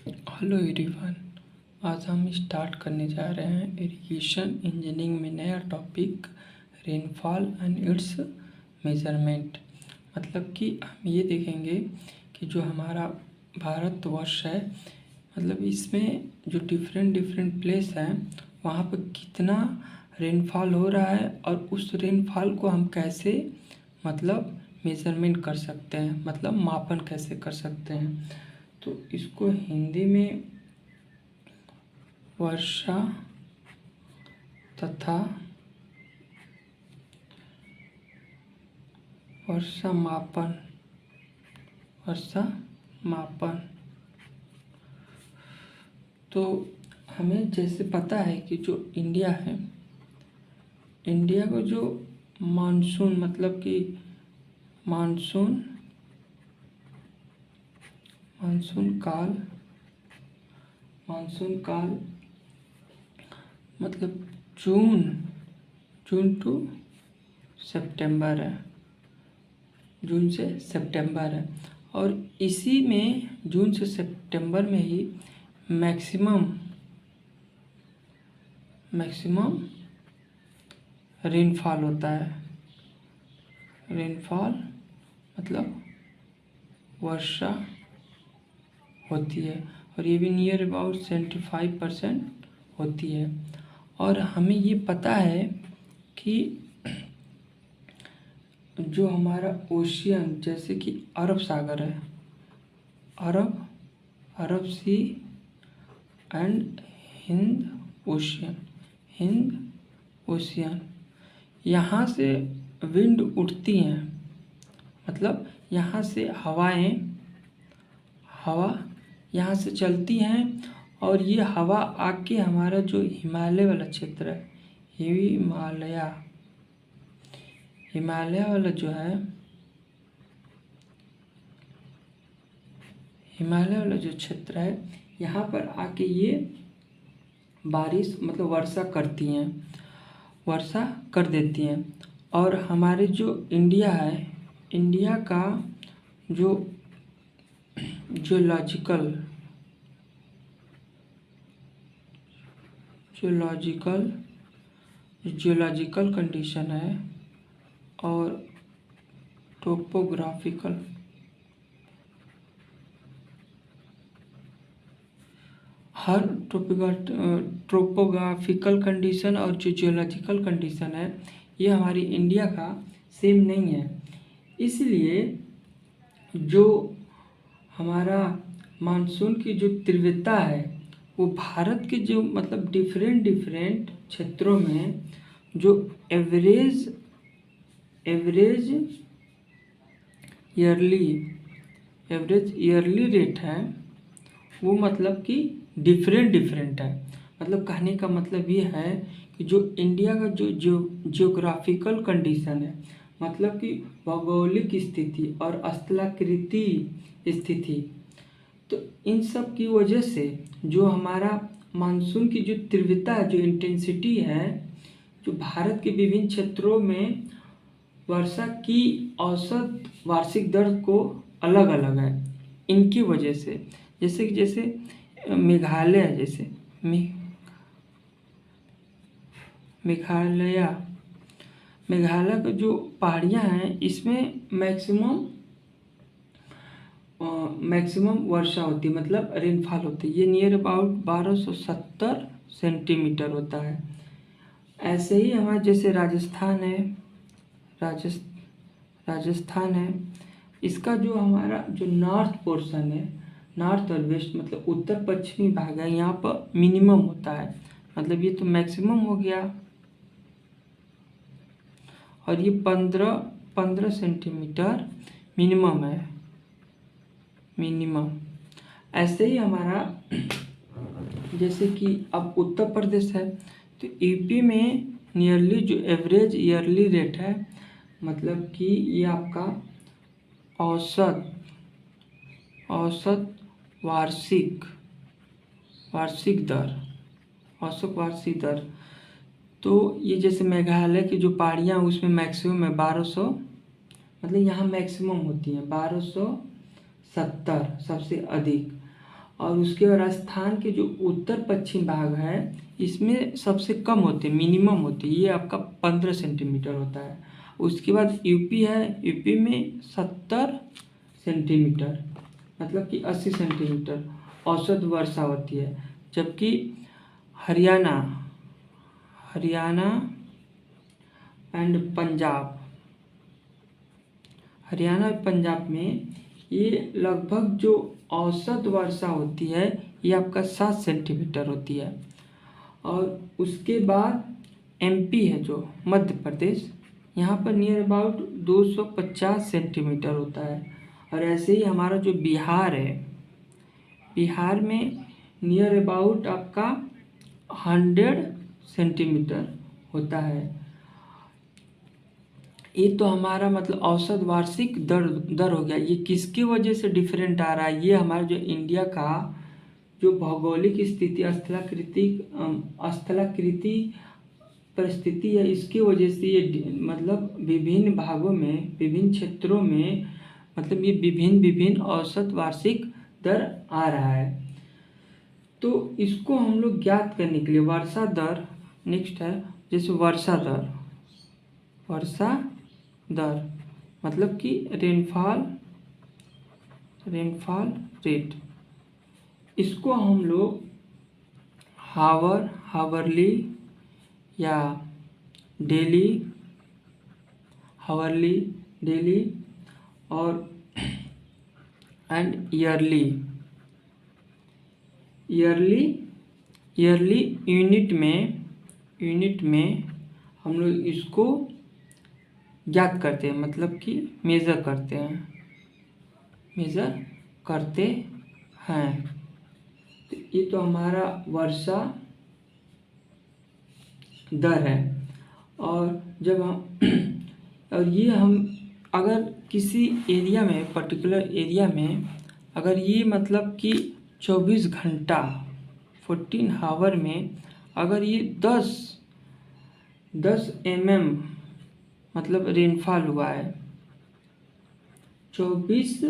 Hello everyone. आज हम start करने जा रहे हैं इरिगेशन इंजीनियरिंग में नया topic rainfall and it's measurement. मतलब कि हम ये देखेंगे कि जो हमारा भारतवर्ष है, मतलब इसमें जो डिफरेंट प्लेस हैं वहाँ पर कितना रेनफॉल हो रहा है और उस रेनफॉल को हम कैसे मतलब मेजरमेंट कर सकते हैं, मतलब मापन कैसे कर सकते हैं। तो इसको हिंदी में वर्षा तथा वर्षा मापन। तो हमें जैसे पता है कि जो इंडिया है, इंडिया को जो मानसून मतलब कि मानसून काल मतलब जून टू सितंबर है, जून से सितंबर है। और इसी में जून से सितंबर में ही मैक्सिमम रेनफॉल होता है। रेनफॉल मतलब वर्षा होती है और ये भी नियर अबाउट 75% होती है। और हमें ये पता है कि जो हमारा ओशियन जैसे कि अरब सागर है, अरब सी एंड हिंद ओशियन, यहाँ से विंड उठती हैं, मतलब यहाँ से हवा यहाँ से चलती हैं और ये हवा आके हमारा जो हिमालय वाला क्षेत्र है, हिमालय वाला जो है, हिमालय वाला जो क्षेत्र है, यहाँ पर आके ये बारिश मतलब वर्षा कर देती हैं। और हमारे जो इंडिया है, इंडिया का जो जियोलॉजिकल कंडीशन है और ट्रोपोग्राफिकल कंडीशन और जो जियोलॉजिकल कंडीशन है, ये हमारी इंडिया का सेम नहीं है। इसलिए जो हमारा मानसून की जो तीव्रता है वो भारत के जो मतलब डिफरेंट क्षेत्रों में जो एवरेज ईयरली रेट है वो मतलब कि डिफरेंट है। मतलब कहने का मतलब ये है कि जो इंडिया का जो जियोग्राफिकल कंडीशन है, मतलब कि भौगोलिक स्थिति और स्थलाकृति स्थिति, तो इन सब की वजह से जो हमारा मानसून की जो तीव्रता जो इंटेंसिटी है, जो भारत के विभिन्न क्षेत्रों में वर्षा की औसत वार्षिक दर को अलग अलग है। इनकी वजह से जैसे मेघालय मेघालय का जो पहाड़ियाँ हैं, इसमें मैक्सिमम वर्षा होती है, मतलब रेनफॉल होती है। ये नियर अबाउट 1270 सेंटीमीटर होता है। ऐसे ही हमारा जैसे राजस्थान है, इसका जो हमारा जो नॉर्थ पोर्शन है, नॉर्थ और वेस्ट मतलब उत्तर पश्चिमी भाग है, यहाँ पर मिनिमम होता है, मतलब ये तो मैक्सिमम हो गया। और ये 15 सेंटीमीटर मिनिमम है। ऐसे ही हमारा जैसे कि अब उत्तर प्रदेश है, तो यूपी में नियरली जो एवरेज ईयरली रेट है, मतलब कि ये आपका औसत वार्षिक दर, तो ये जैसे मेघालय की जो पहाड़ियाँ उसमें मैक्सिमम है 1200, मतलब यहाँ मैक्सिमम होती है 1270 सबसे अधिक। और उसके बाद राजस्थान के जो उत्तर पश्चिम भाग है इसमें सबसे कम होते, मिनिमम होते, ये आपका 15 सेंटीमीटर होता है। उसके बाद यूपी है, यूपी में 70 सेंटीमीटर, मतलब कि 80 सेंटीमीटर औसत वर्षा होती है। जबकि हरियाणा हरियाणा एंड पंजाब, हरियाणा और पंजाब में ये लगभग जो औसत वर्षा होती है ये आपका 7 सेंटीमीटर होती है। और उसके बाद एमपी है जो मध्य प्रदेश, यहाँ पर नियर अबाउट 250 सेंटीमीटर होता है। और ऐसे ही हमारा जो बिहार है, बिहार में नियर अबाउट आपका 100 सेंटीमीटर होता है। ये तो हमारा मतलब औसत वार्षिक दर हो गया। ये किसकी वजह से डिफरेंट आ रहा है? ये हमारा जो इंडिया का जो भौगोलिक स्थिति, स्थलाकृति परिस्थिति है, इसकी वजह से ये मतलब विभिन्न भागों में, विभिन्न क्षेत्रों में मतलब ये विभिन्न औसत वार्षिक दर आ रहा है। तो इसको हम लोग ज्ञात करने के लिए वर्षा दर, नेक्स्ट है जैसे वर्षा दर मतलब कि रेनफॉल रेट, इसको हम लोग हावरली या डेली और एंड ईयरली यूनिट में हम लोग इसको ज्ञात करते हैं, मतलब कि मेज़र करते हैं। तो ये तो हमारा वर्षा दर है। और जब और ये हम अगर किसी एरिया में, पर्टिकुलर एरिया में अगर ये मतलब कि 24 घंटा 14 आवर में अगर ये 10 mm मतलब रेनफॉल हुआ है 24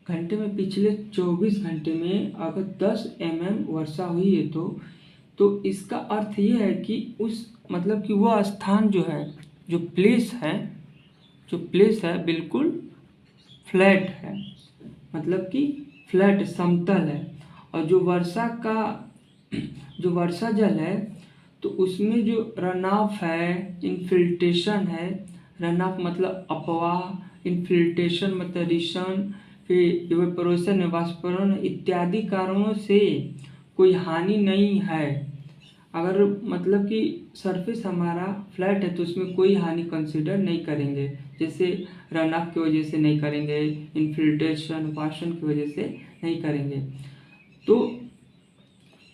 घंटे में, पिछले 24 घंटे में अगर 10 mm वर्षा हुई है तो इसका अर्थ ये है कि उस मतलब कि वह स्थान जो है, जो प्लेस है बिल्कुल फ्लैट है, मतलब कि फ्लैट समतल है। और जो वर्षा जल है तो उसमें जो रन ऑफ है, इन्फिल्ट्रेशन है, रन ऑफ मतलब अपवाह, इन्फिल्ट्रेशन मतलब रिसन, फिर इवेपोरेशन वाष्पीकरण इत्यादि कारणों से कोई हानि नहीं है। अगर मतलब कि सरफेस हमारा फ्लैट है तो उसमें कोई हानि कंसीडर नहीं करेंगे, जैसे रन ऑफ की वजह से नहीं करेंगे, इन्फिल्ट्रेशन वाष्पीकरण की वजह से नहीं करेंगे।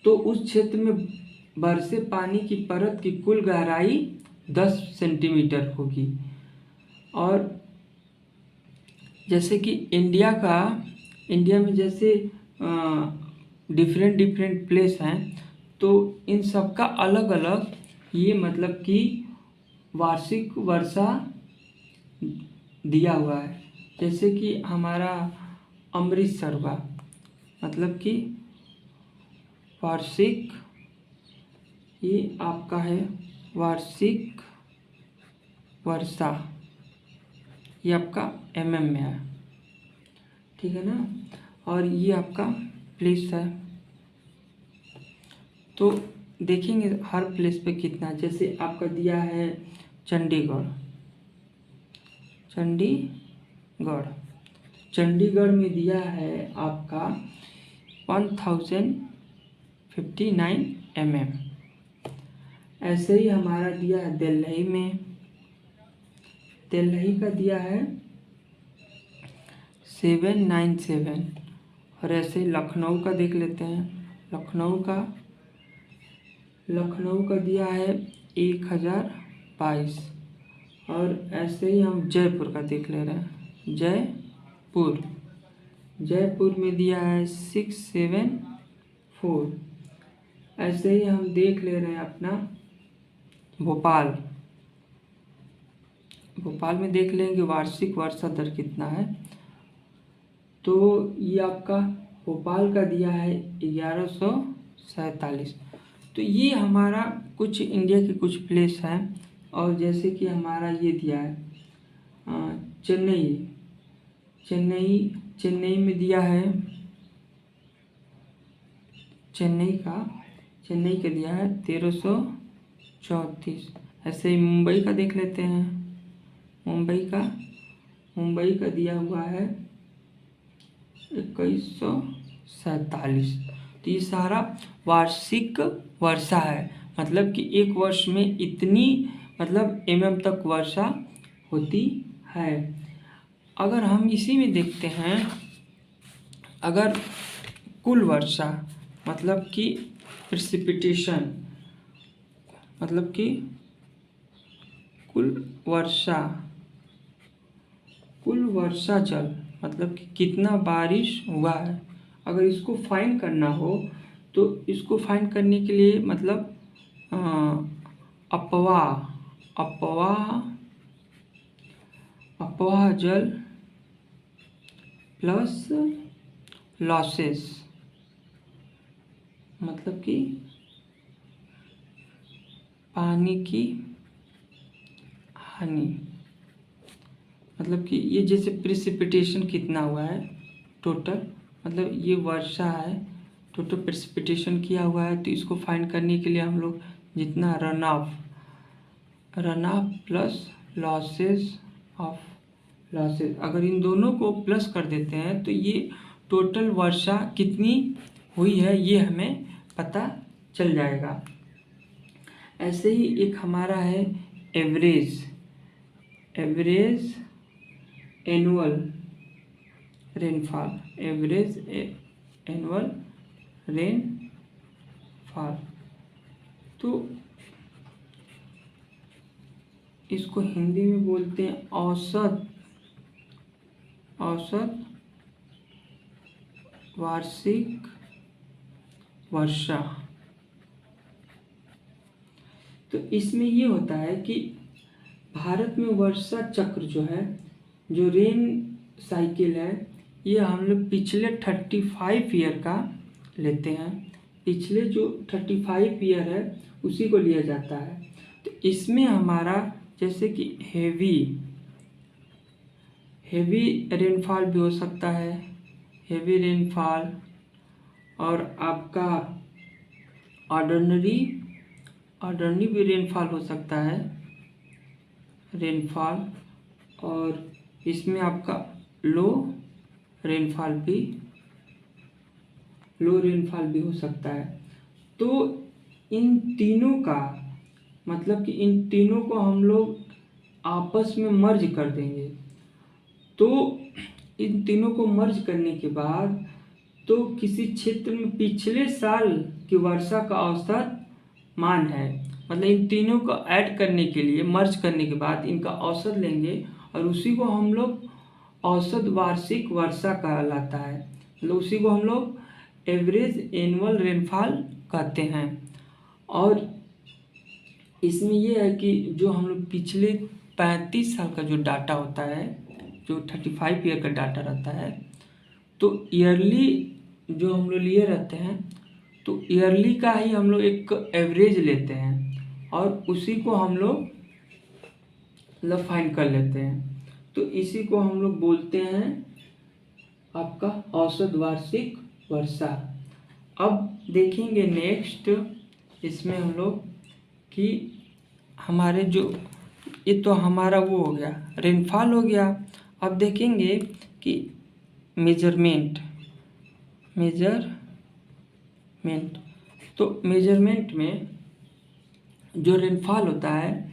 तो उस क्षेत्र में बरसे पानी की परत की कुल गहराई 10 सेंटीमीटर होगी। और जैसे कि इंडिया में जैसे डिफरेंट प्लेस हैं, तो इन सब का अलग अलग ये मतलब कि वार्षिक वर्षा दिया हुआ है। जैसे कि हमारा अमृतसर का मतलब कि वार्षिक, ये आपका है वार्षिक वर्षा, ये आपका mm में है, ठीक है ना। और ये आपका प्लेस है, तो देखेंगे हर प्लेस पे कितना। जैसे आपका दिया है चंडीगढ़ में दिया है आपका 1059 mm। ऐसे ही हमारा दिया है दिल्ली का दिया है 797। और ऐसे ही लखनऊ का देख लेते हैं, लखनऊ का दिया है 1022। और ऐसे ही हम जयपुर का देख ले रहे हैं, जयपुर में दिया है 674। ऐसे ही हम देख ले रहे हैं अपना भोपाल में देख लेंगे वार्षिक वर्षा दर कितना है। तो ये आपका भोपाल का दिया है 1147। तो ये हमारा कुछ इंडिया के कुछ प्लेस हैं। और जैसे कि हमारा ये दिया है चेन्नई चेन्नई चेन्नई में दिया है चेन्नई का दिया है 1334। ऐसे ही मुंबई का देख लेते हैं। मुंबई का दिया हुआ है 2147। तो ये सारा वार्षिक वर्षा है, मतलब कि एक वर्ष में इतनी मतलब तक वर्षा होती है। अगर हम इसी में देखते हैं, अगर कुल वर्षा मतलब कि प्रेसिपिटेशन, मतलब कि कुल वर्षा जल मतलब कि कितना बारिश हुआ है, अगर इसको फाइंड करना हो तो इसको फाइंड करने के लिए मतलब अपवाह जल प्लस लॉसेस, मतलब कि पानी की हानि, मतलब कि ये जैसे प्रेसिपिटेशन कितना हुआ है टोटल, मतलब ये वर्षा है, टोटल प्रेसिपिटेशन किया हुआ है। तो इसको फाइंड करने के लिए हम लोग जितना रन ऑफ प्लस लॉसेस, अगर इन दोनों को प्लस कर देते हैं तो ये टोटल वर्षा कितनी हुई है ये हमें पता चल जाएगा। ऐसे ही एक हमारा है एवरेज एनुअल रेनफॉल, तो इसको हिंदी में बोलते हैं औसत वार्षिक वर्षा। तो इसमें ये होता है कि भारत में वर्षा चक्र जो है, जो रेन साइकिल है, ये हम लोग पिछले 35 ईयर का लेते हैं। पिछले जो 35 ईयर है उसी को लिया जाता है। तो इसमें हमारा जैसे कि हेवी रेनफॉल भी हो सकता है, हेवी रेनफॉल, और आपका ऑर्डिनरी भी रेनफॉल हो सकता है और इसमें आपका लो रेनफॉल भी हो सकता है। तो इन तीनों का मतलब कि इन तीनों को हम लोग आपस में मर्ज कर देंगे। तो इन तीनों को मर्ज करने के बाद तो किसी क्षेत्र में पिछले साल की वर्षा का औसत मान है, मतलब इन तीनों को ऐड करने के लिए मर्ज करने के बाद इनका औसत लेंगे और उसी को हम लोग औसत वार्षिक वर्षा कहलाता है, मतलब उसी को हम लोग एवरेज एनुअल रेनफॉल कहते हैं। और इसमें यह है कि जो हम लोग पिछले 35 साल का जो डाटा होता है, जो 35 ईयर का डाटा रहता है, तो ईयरली जो हम लोग लिए रहते हैं, तो ईयरली का ही हम लोग एक एवरेज लेते हैं और उसी को हम लोग मतलब फाइंड कर लेते हैं। तो इसी को हम लोग बोलते हैं आपका औसत वार्षिक वर्षा। अब देखेंगे नेक्स्ट इसमें हम लोग कि हमारे जो ये तो हमारा वो हो गया, रेनफॉल हो गया। अब देखेंगे कि मेजरमेंट तो मेजरमेंट में जो रेनफॉल होता है,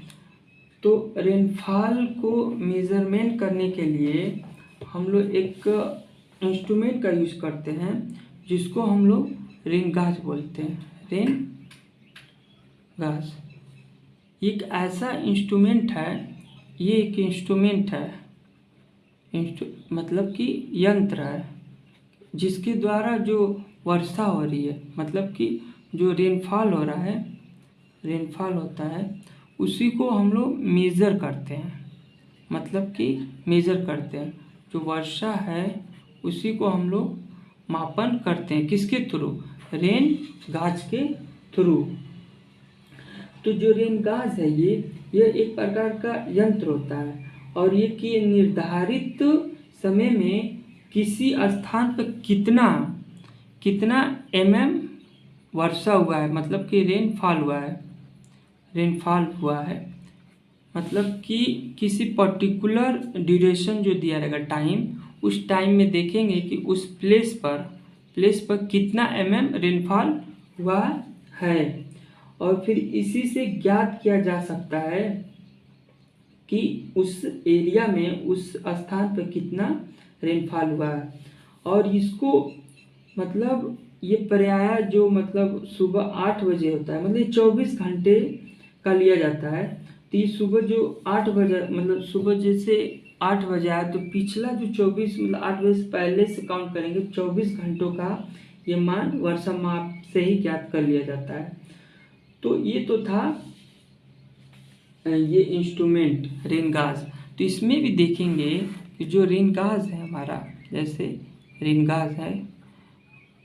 तो रेनफॉल को मेजरमेंट करने के लिए हम लोग एक इंस्ट्रूमेंट का यूज करते हैं जिसको हम लोग रेन गाज बोलते हैं। रेन गाज एक ऐसा इंस्ट्रूमेंट है, ये एक इंस्ट्रूमेंट है, मतलब कि यंत्र है जिसके द्वारा जो वर्षा हो रही है, मतलब कि जो रेनफॉल हो रहा है, रेनफॉल होता है, उसी को हम लोग मेज़र करते हैं, मतलब कि मेज़र करते हैं। जो वर्षा है उसी को हम लोग मापन करते हैं, किसके थ्रू, रेन गाज के थ्रू। तो जो रेन गाज है ये एक प्रकार का यंत्र होता है और ये कि निर्धारित समय में किसी स्थान पर कितना वर्षा हुआ है, मतलब कि रेनफॉल हुआ है, मतलब कि किसी पर्टिकुलर ड्यूरेशन जो दिया रहेगा टाइम, उस टाइम में देखेंगे कि उस प्लेस पर कितना रेनफॉल हुआ है और फिर इसी से ज्ञात किया जा सकता है कि उस एरिया में उस स्थान पर कितना रेनफॉल हुआ है। और इसको मतलब ये पर्याय जो मतलब सुबह 8 बजे होता है, मतलब 24 घंटे का लिया जाता है। तो ये सुबह जो 8 बजे, मतलब सुबह जैसे 8 बजे आया तो पिछला जो 24 मतलब 8 बजे से पहले से काउंट करेंगे, 24 घंटों का ये मान वर्षा माप से ही ज्ञात कर लिया जाता है। तो ये तो था ये इंस्ट्रूमेंट रेन गाज। तो इसमें भी देखेंगे कि जो रेन गाज है हमारा, जैसे रेन गाज है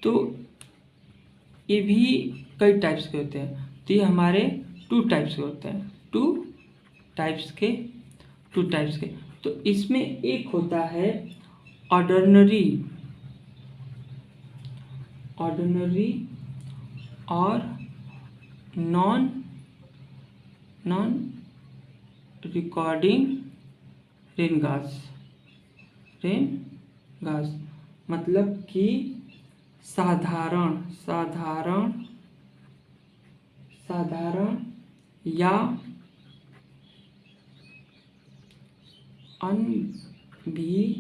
तो ये भी कई टाइप्स के होते हैं। तो ये हमारे टू टाइप्स के होते हैं, टू टाइप्स के। तो इसमें एक होता है ऑर्डिनरी और नॉन रिकॉर्डिंग रेन गाज, मतलब कि साधारण या अनभिलेखीय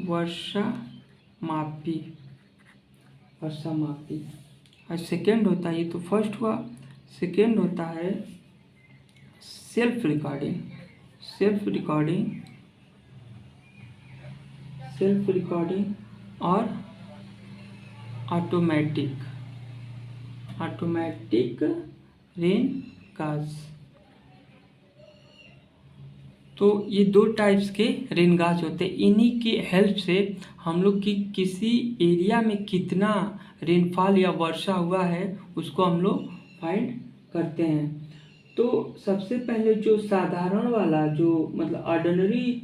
वर्षा मापी। और सेकेंड होता है, ये तो फर्स्ट हुआ, सेकेंड होता है सेल्फ रिकॉर्डिंग और ऑटोमेटिक रेन गाज। तो ये दो टाइप्स के रेन गाज होते हैं। इन्हीं की हेल्प से हम लोग की किसी एरिया में कितना रेनफॉल या वर्षा हुआ है उसको हम लोग फाइंड करते हैं। तो सबसे पहले जो साधारण वाला जो मतलब ऑर्डिनरी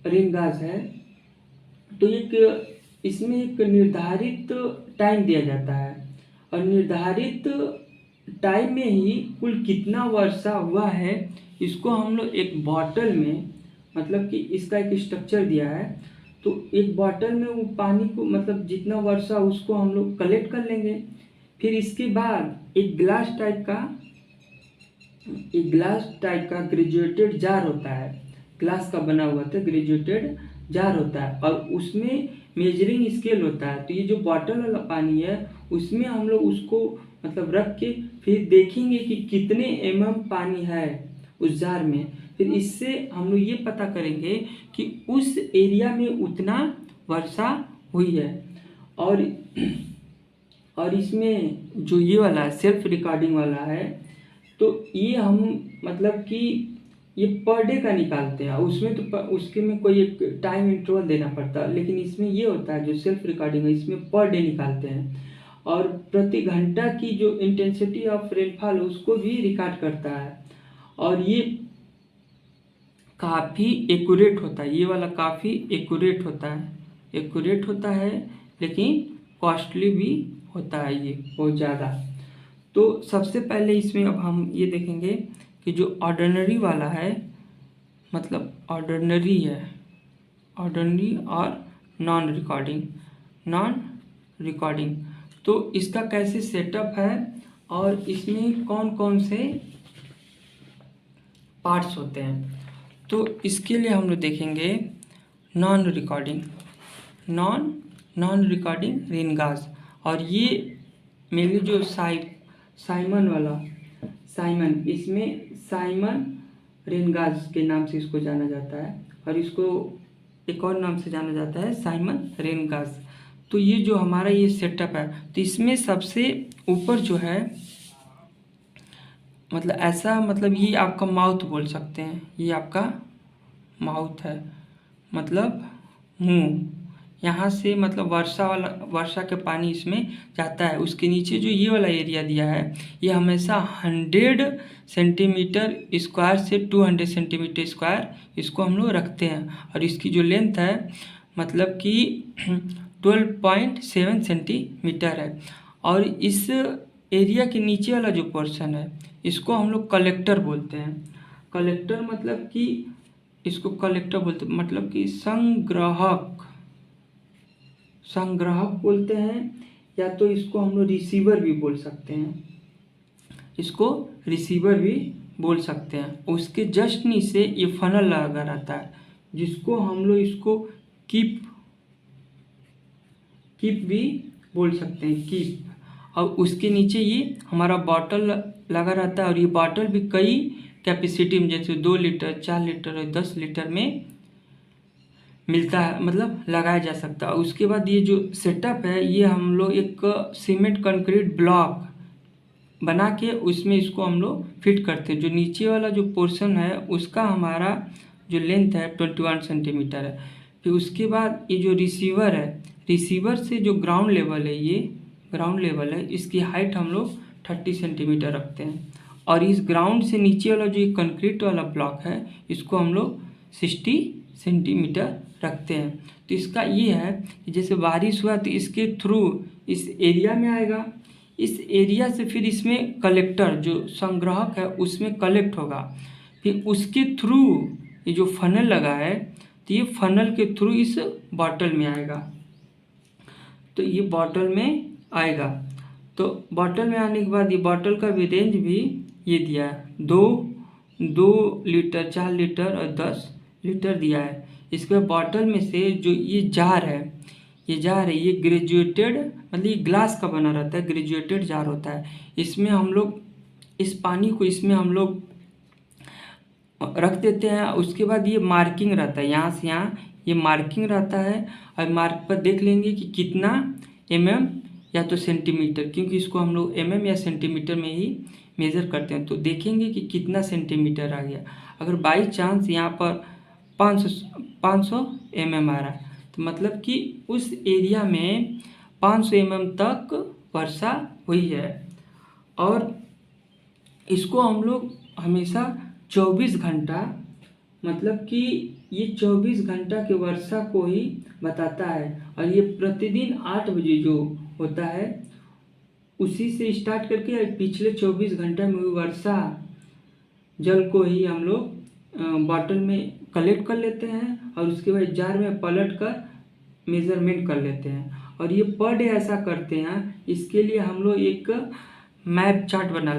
रेन गाज है, तो इसमें एक निर्धारित टाइम दिया जाता है और निर्धारित टाइम में ही कुल कितना वर्षा हुआ है इसको हम लोग एक बॉटल में, मतलब कि इसका एक स्ट्रक्चर दिया है, तो एक बॉटल में वो पानी को मतलब जितना वर्षा उसको हम लोग कलेक्ट कर लेंगे। फिर इसके बाद एक ग्लास टाइप का ग्रेजुएटेड जार होता है, ग्लास का बना हुआ था ग्रेजुएटेड जार होता है और उसमें मेजरिंग स्केल होता है। तो ये जो बॉटल वाला पानी है उसमें हम लोग उसको मतलब रख के फिर देखेंगे कि कितने पानी है उस जार में। फिर इससे हम लोग ये पता करेंगे कि उस एरिया में उतना वर्षा हुई है। और इसमें जो ये वाला है सेल्फ रिकॉर्डिंग वाला है, तो ये हम मतलब कि ये पर डे का निकालते हैं, उसमें तो उसके में कोई एक टाइम इंटरवल देना पड़ता है, लेकिन इसमें ये होता है जो सेल्फ रिकॉर्डिंग है इसमें पर डे निकालते हैं और प्रति घंटा की जो इंटेंसिटी ऑफ रेनफॉल उसको भी रिकॉर्ड करता है। और ये काफ़ी एक्यूरेट होता है, ये वाला काफ़ी एक्यूरेट होता है लेकिन कॉस्टली भी होता है ये बहुत ज़्यादा। तो सबसे पहले इसमें अब हम ये देखेंगे कि जो ऑर्डिनरी वाला है, मतलब ऑर्डिनरी और नॉन रिकॉर्डिंग, तो इसका कैसे सेटअप है और इसमें कौन कौन से पार्ट्स होते हैं। तो इसके लिए हम लोग देखेंगे नॉन रिकॉर्डिंग रेन गाज। और ये मेरे जो साइमन इसमें साइमन रेन गाज के नाम से इसको जाना जाता है और इसको एक और नाम से जाना जाता है साइमन रेन गाज। तो ये जो हमारा ये सेटअप है, तो इसमें सबसे ऊपर जो है मतलब ऐसा, मतलब ये आपका माउथ बोल सकते हैं, ये आपका माउथ है मतलब मुंह। यहाँ से मतलब वर्षा के पानी इसमें जाता है। उसके नीचे जो ये वाला एरिया दिया है ये हमेशा 100 सेंटीमीटर स्क्वायर से 200 सेंटीमीटर स्क्वायर इसको हम लोग रखते हैं। और इसकी जो लेंथ है मतलब कि 12.7 सेंटीमीटर है। और इस एरिया के नीचे वाला जो पोर्शन है इसको हम लोग कलेक्टर बोलते हैं। कलेक्टर मतलब कि इसको कलेक्टर बोलते हैं मतलब कि संग्राहक बोलते हैं, या तो इसको हम लोग रिसीवर भी बोल सकते हैं। इसको रिसीवर भी बोल सकते हैं। उसके जस्ट नीचे ये फनल लगा रहता है जिसको हम लोग इसको कीप भी बोल सकते हैं, कीप। और उसके नीचे ये हमारा बॉटल लगा रहता है। और ये बॉटल भी कई कैपेसिटी में जैसे 2 लीटर 4 लीटर और 10 लीटर में मिलता है, मतलब लगाया जा सकता है। उसके बाद ये जो सेटअप है ये हम लोग एक सीमेंट कंक्रीट ब्लॉक बना के उसमें इसको हम लोग फिट करते हैं। जो नीचे वाला जो पोर्शन है उसका हमारा जो लेंथ है 21 सेंटीमीटर है। फिर उसके बाद ये जो रिसीवर है, रिसीवर से जो ग्राउंड लेवल है, ये ग्राउंड लेवल है, इसकी हाइट हम लोग 30 सेंटीमीटर रखते हैं। और इस ग्राउंड से नीचे वाला जो कंक्रीट वाला ब्लॉक है इसको हम लोग 60 सेंटीमीटर रखते हैं। तो इसका ये है कि जैसे बारिश हुआ तो इसके थ्रू इस एरिया में आएगा, इस एरिया से फिर इसमें कलेक्टर जो संग्राहक है उसमें कलेक्ट होगा, फिर उसके थ्रू ये जो फनल लगा है तो ये फनल के थ्रू इस बॉटल में आएगा। तो ये बॉटल में आएगा। तो बॉटल में आने के बाद ये बॉटल का भी रेंज भी ये दिया है, 2 लीटर 4 लीटर और 10 लीटर दिया है। इसके बॉटल में से जो ये जार है ये ग्रेजुएटेड मतलब ये ग्लास का बना रहता है, ग्रेजुएटेड जार होता है। इसमें हम लोग इस पानी को इसमें हम लोग रख देते हैं। उसके बाद ये मार्किंग रहता है, यहाँ से यहाँ ये मार्किंग रहता है। और मार्क पर देख लेंगे कि कितना mm या तो सेंटीमीटर, क्योंकि इसको हम लोग mm या सेंटीमीटर में ही मेज़र करते हैं। तो देखेंगे कि कितना सेंटीमीटर आ गया। अगर बाई चांस यहाँ पर 500 mm आ रहा है तो मतलब कि उस एरिया में 500 mm तक वर्षा हुई है। और इसको हम लोग हमेशा 24 घंटा मतलब कि ये 24 घंटा के वर्षा को ही बताता है। और ये प्रतिदिन 8 बजे जो होता है उसी से स्टार्ट करके पिछले 24 घंटे में हुई वर्षा जल को ही हम लोग बॉटल में कलेक्ट कर लेते हैं और उसके बाद जार में पलट कर मेज़रमेंट कर लेते हैं। और ये पर डे ऐसा करते हैं। इसके लिए हम लोग एक मैप चार्ट बना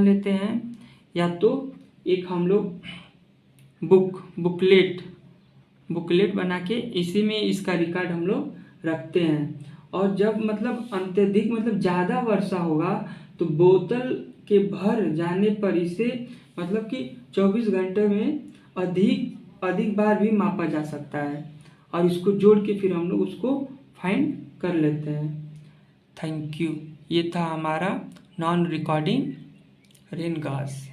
लेते हैं या तो एक हम लोग बुकलेट बना के इसी में इसका रिकॉर्ड हम लोग रखते हैं। और जब मतलब अत्यधिक मतलब ज़्यादा वर्षा होगा तो बोतल के भर जाने पर इसे मतलब कि 24 घंटे में अधिक बार भी मापा जा सकता है। और इसको जोड़ के फिर हम लोग उसको फाइंड कर लेते हैं। Thank you. ये था हमारा नॉन रिकॉर्डिंग रेन गॉस।